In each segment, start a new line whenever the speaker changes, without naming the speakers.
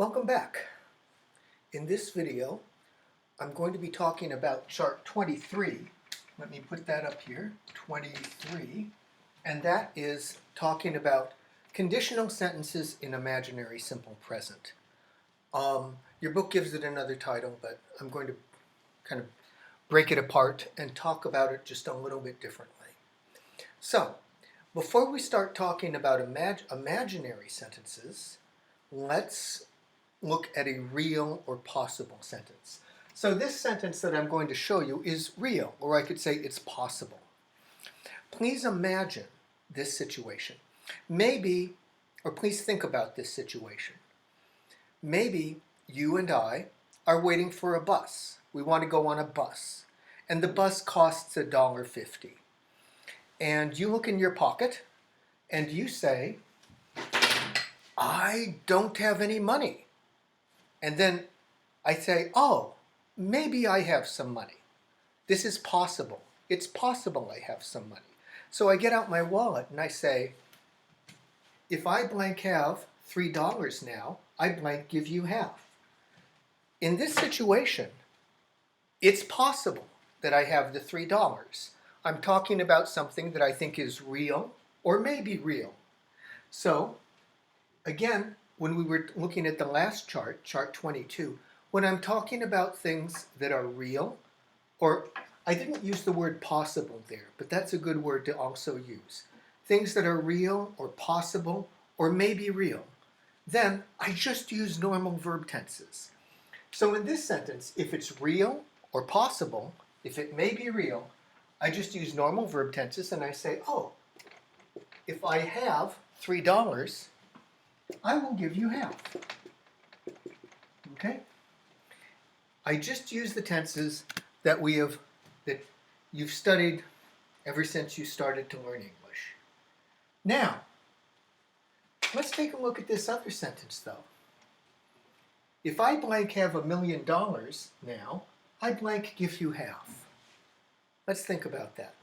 Welcome back. In this video, I'm going to be talking about chart 23. Let me put that up here, 23. And that is talking about conditional sentences in imaginary simple present. Your book gives it another title, but I'm going to kind of break it apart and talk about it just a little bit differently. So, before we start talking about imaginary sentences, let's look at a real or possible sentence. So this sentence that I'm going to show you is real, or I could say it's possible. Please imagine this situation. Maybe, or please think about this situation. Maybe you and I are waiting for a bus. We want to go on a bus, and the bus costs $1.50. And you look in your pocket, and you say, I don't have any money. And then I say, oh, maybe I have some money. This is possible. It's possible I have some money. So I get out my wallet and I say, if I blank have $3 now, I blank give you half. In this situation, it's possible that I have the $3. I'm talking about something that I think is real or maybe real. So, again, when we were looking at the last chart, chart 22, when I'm talking about things that are real, or I didn't use the word possible there, but that's a good word to also use. Things that are real or possible or maybe real, then I just use normal verb tenses. So in this sentence, if it's real or possible, if it may be real, I just use normal verb tenses and I say, oh, if I have $3, I will give you half. Okay? I just use the tenses that you've studied ever since you started to learn English. Now, let's take a look at this other sentence though. If I blank have $1 million now, I blank give you half. Let's think about that.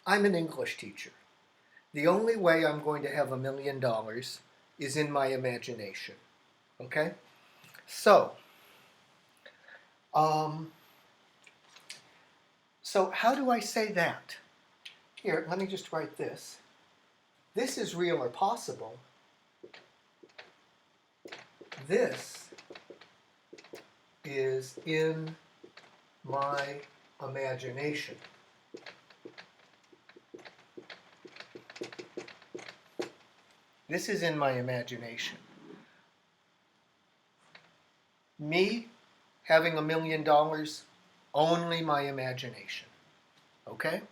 I'm an English teacher. The only way I'm going to have $1 million is in my imagination. Okay? So how do I say that? Here, let me just write this. This is real or possible. This is in my imagination. This is in my imagination. Me having $1 million, only my imagination. Okay?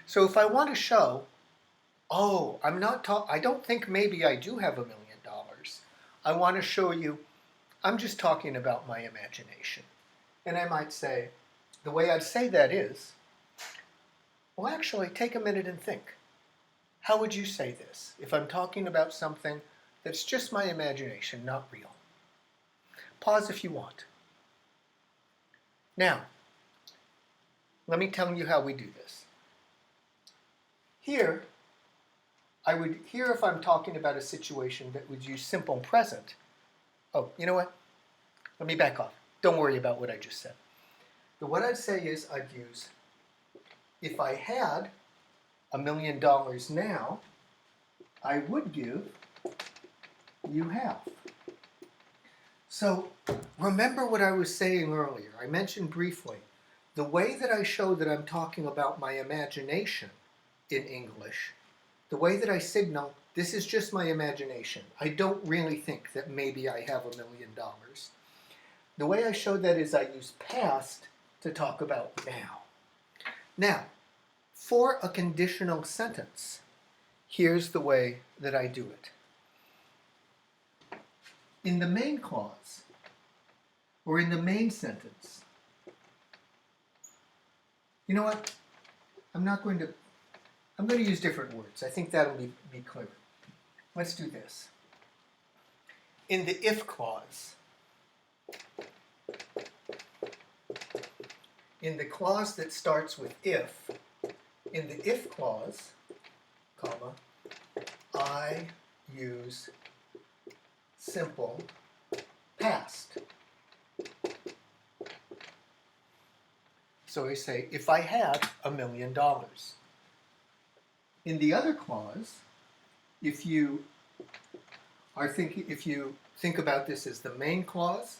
So if I want to show, oh, I don't think maybe I do have $1 million. I want to show you, I'm just talking about my imagination. And I might say, the way I'd say that is, well, actually, take a minute and think. How would you say this if I'm talking about something that's just my imagination, not real? Pause if you want. Now, let me tell you how we do this. Here, if I'm talking about a situation that would use simple present. Oh, you know what? Let me back off. Don't worry about what I just said. But what I'd say is I'd use, if I had $1 million now, I would give you half. So remember what I was saying earlier. I mentioned briefly, the way that I show that I'm talking about my imagination in English, the way that I signal, this is just my imagination. I don't really think that maybe I have $1 million. The way I show that is I use past to talk about now. Now, for a conditional sentence, here's the way that I do it. In the main clause, or in the main sentence, you know what? I'm going to use different words. I think that'll be clearer. Let's do this. In the if clause, in the clause that starts with if, in the if clause, comma, I use simple past. So I say, if I had $1 million. In the other clause, if you think about this as the main clause,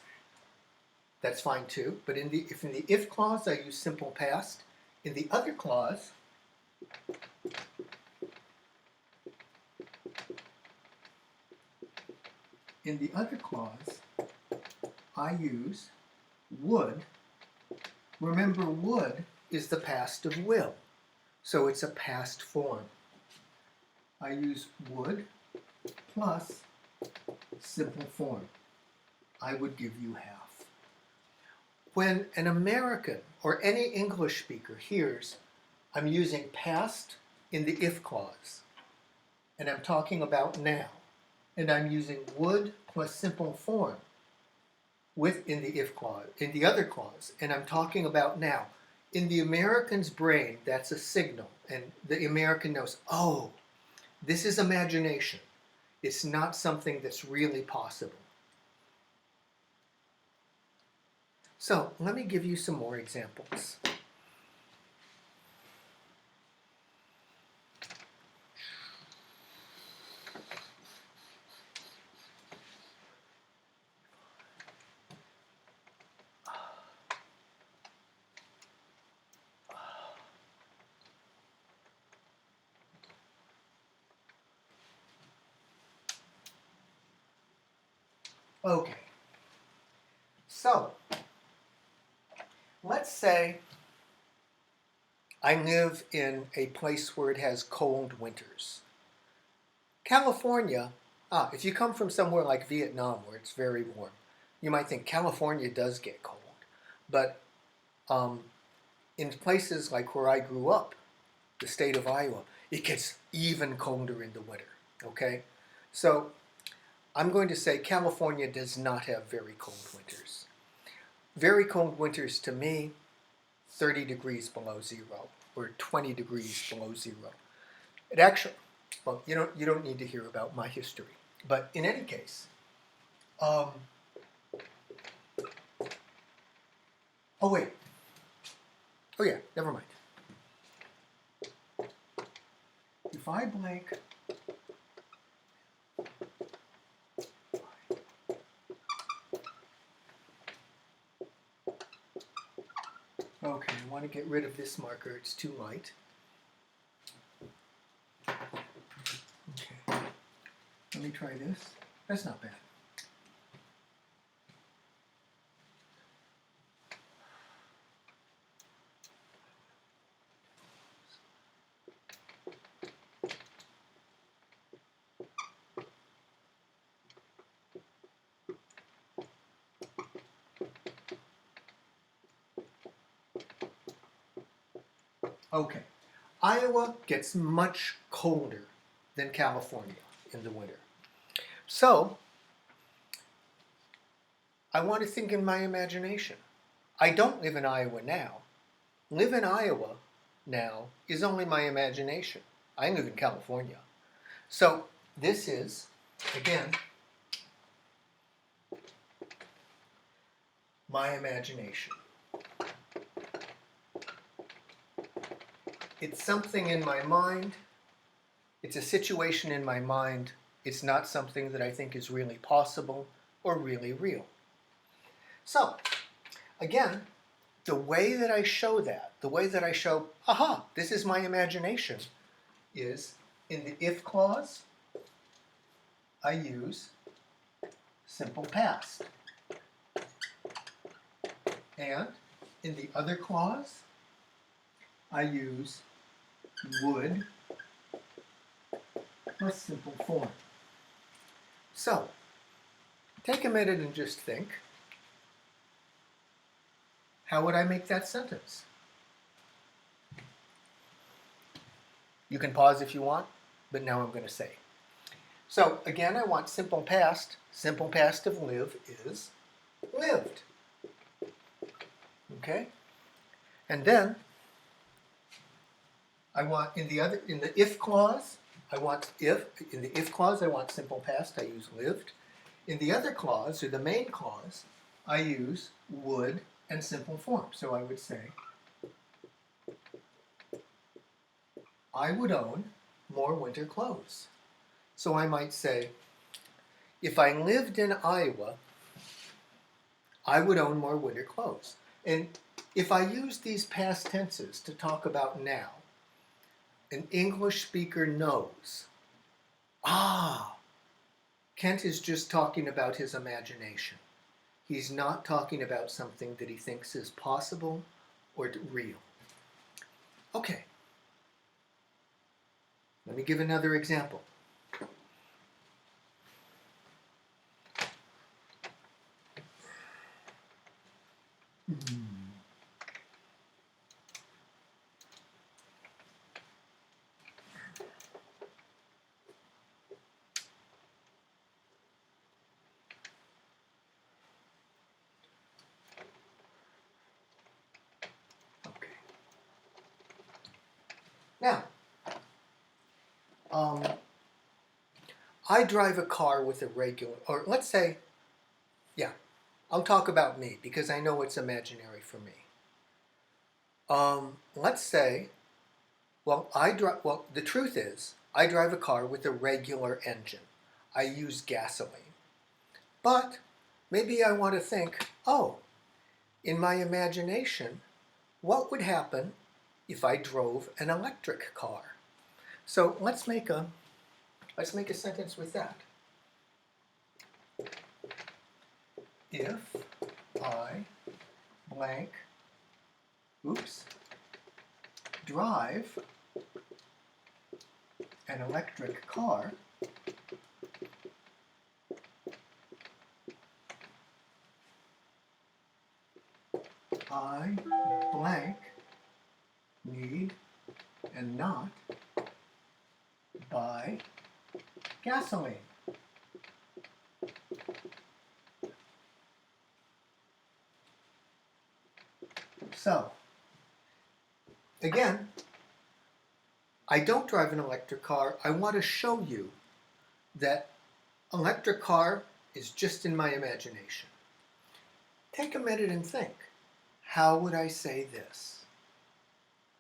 that's fine too. But in the if clause, I use simple past. In the other clause, I use would. Remember, would is the past of will, so it's a past form. I use would plus simple form. I would give you half. When an American or any English speaker hears I'm using past in the if clause, and I'm talking about now, and I'm using would plus simple form in the if clause, in the other clause, and I'm talking about now, in the American's brain, that's a signal, and the American knows, oh, this is imagination. It's not something that's really possible. So let me give you some more examples. Okay, so let's say I live in a place where it has cold winters. California, if you come from somewhere like Vietnam where it's very warm, you might think California does get cold. But in places like where I grew up, the state of Iowa, it gets even colder in the winter, okay? So I'm going to say California does not have very cold winters. Very cold winters to me, 30 degrees below zero or 20 degrees below zero. It actually, well, you don't need to hear about my history. But in any case, oh wait, oh yeah, never mind. If I blank okay, I want to get rid of this marker, it's too light. Okay, let me try this. That's not bad. Okay, Iowa gets much colder than California in the winter. So, I want to think in my imagination. I don't live in Iowa now. Live in Iowa now is only my imagination. I live in California. So, this is, again, my imagination. It's something in my mind. It's a situation in my mind. It's not something that I think is really possible or really real. So, again, the way that I show that, the way that I show, aha, this is my imagination, is in the if clause, I use simple past. And in the other clause, I use would plus simple form. So, take a minute and just think, how would I make that sentence? You can pause if you want, but now I'm going to say. So, again, I want simple past. Simple past of live is lived. Okay? And then I want in the if clause, I want simple past, I use lived. In the other clause, or the main clause, I use would and simple form. So I would say, I would own more winter clothes. So I might say, if I lived in Iowa, I would own more winter clothes. And if I use these past tenses to talk about now, an English speaker knows, Kent is just talking about his imagination. He's not talking about something that he thinks is possible or real. Okay, let me give another example. Okay. Now, I drive a car with a regular, or let's say, yeah, I'll talk about me because I know it's imaginary for me. Let's say, well, the truth is, I drive a car with a regular engine. I use gasoline. But maybe I want to think, in my imagination, what would happen if I drove an electric car? So let's make a sentence with that. If I blank, drive an electric car, I blank need and not buy gasoline. So, again, I don't drive an electric car. I want to show you that electric car is just in my imagination. Take a minute and think. How would I say this?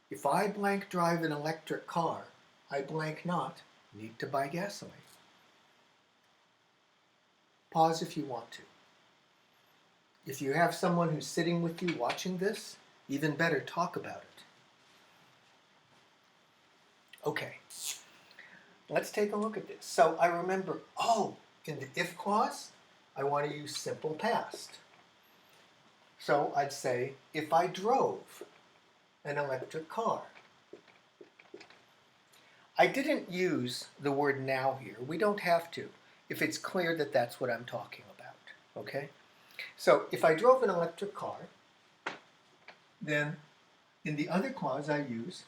If I blank drive an electric car, I blank not need to buy gasoline. Pause if you want to. If you have someone who's sitting with you watching this, even better, talk about it. Okay, let's take a look at this. So I remember, in the if clause, I want to use simple past. So I'd say, if I drove an electric car. I didn't use the word now here. We don't have to, if it's clear that that's what I'm talking about, okay? So if I drove an electric car, then in the other clause I use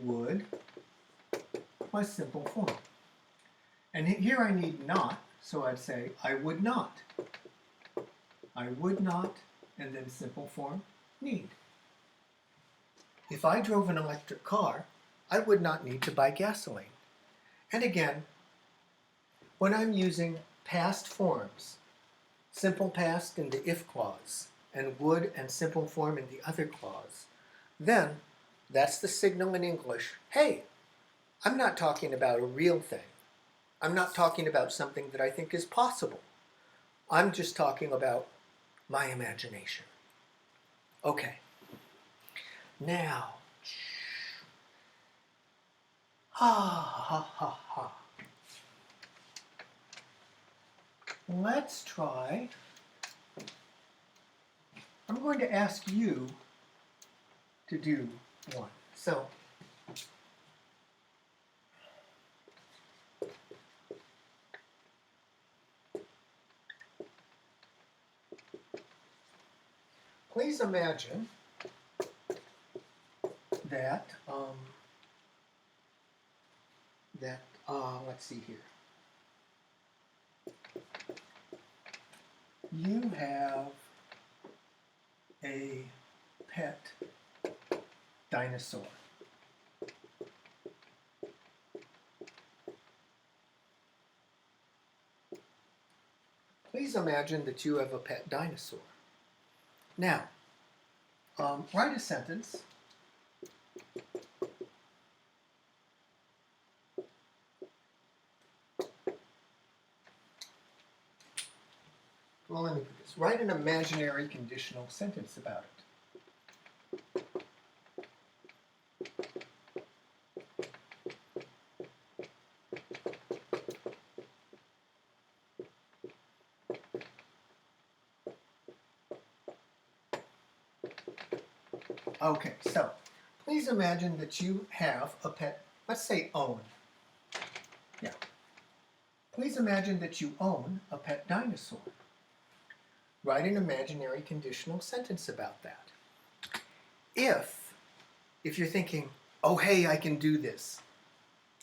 would plus simple form. And here I need not, so I'd say I would not. I would not, and then simple form, need. If I drove an electric car, I would not need to buy gasoline. And again, when I'm using past forms, simple past in the if clause, and would and simple form in the other clause, then that's the signal in English, hey, I'm not talking about a real thing. I'm not talking about something that I think is possible. I'm just talking about my imagination. Okay. Now, let's try. I'm going to ask you to do one. So, please imagine that, let's see here. You have a pet dinosaur. please imagine that you have a pet dinosaur. Now, write a sentence. Well, let me put this. Write an imaginary conditional sentence about it. Okay, so please imagine that you have a pet, let's say own. Yeah. Please imagine that you own a pet dinosaur. Write an imaginary conditional sentence about that. If you're thinking, oh hey, I can do this,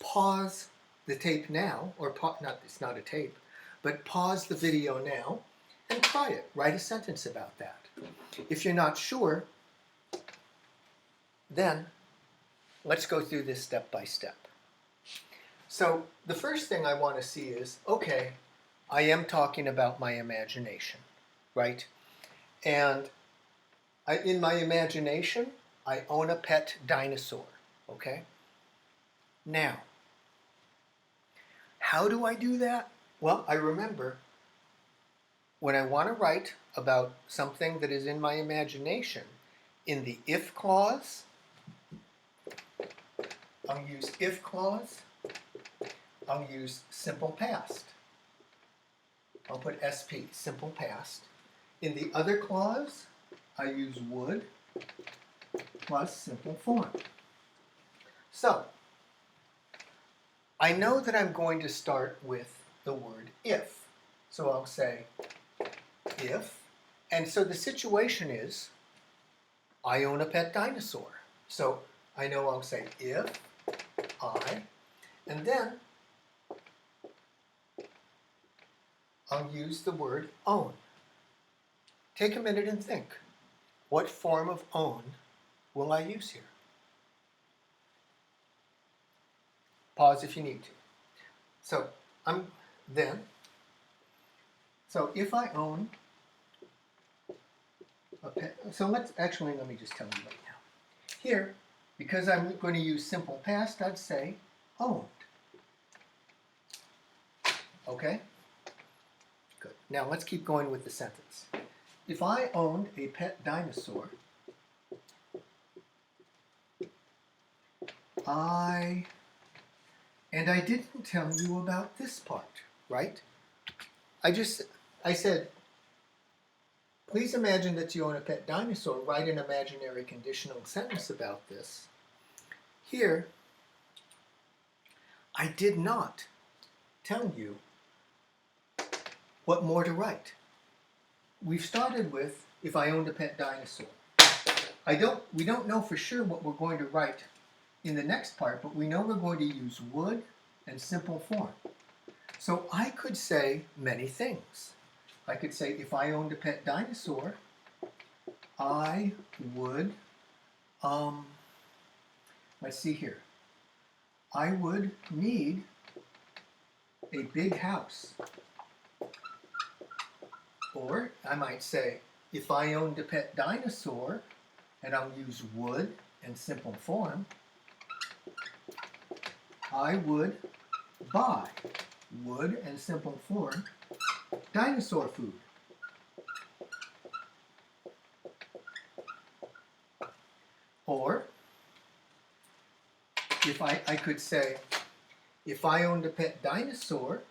pause the tape now, or it's not a tape, but pause the video now and try it. Write a sentence about that. If you're not sure, then let's go through this step by step. So the first thing I want to see is, okay, I am talking about my imagination, right? And in my imagination, I own a pet dinosaur, okay? Now, how do I do that? Well, I remember when I want to write about something that is in my imagination, in the if clause, I'll use if clause, I'll use simple past. I'll put SP, simple past. In the other clause, I use would plus simple form. So, I know that I'm going to start with the word if. So I'll say if, and so the situation is, I own a pet dinosaur. So I know I'll say if I, and then I'll use the word own. Take a minute and think. What form of own will I use here? Pause if you need to. So so if I own a pet, so let me just tell you right now. Here, because I'm going to use simple past, I'd say owned. Okay? Good. Now let's keep going with the sentence. If I owned a pet dinosaur, and I didn't tell you about this part, right? I said, please imagine that you own a pet dinosaur. Write an imaginary conditional sentence about this. Here, I did not tell you what more to write. We've started with, if I owned a pet dinosaur. We don't know for sure what we're going to write in the next part, but we know we're going to use would and simple form. So I could say many things. I could say, if I owned a pet dinosaur, I would, let's see here. I would need a big house. Or I might say, if I owned a pet dinosaur, and I'll use would and simple form, I would buy, would and simple form, dinosaur food. Or, if I could say, if I owned a pet dinosaur,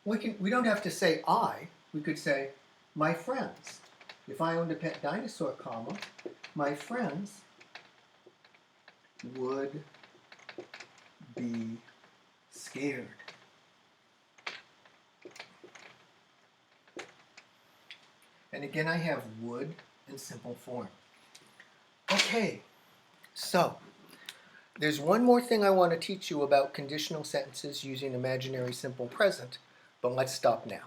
we don't have to say I, we could say my friends. If I owned a pet dinosaur, comma, my friends would be scared. And again, I have would and simple form. Okay, so there's one more thing I want to teach you about conditional sentences using imaginary simple present, but let's stop now.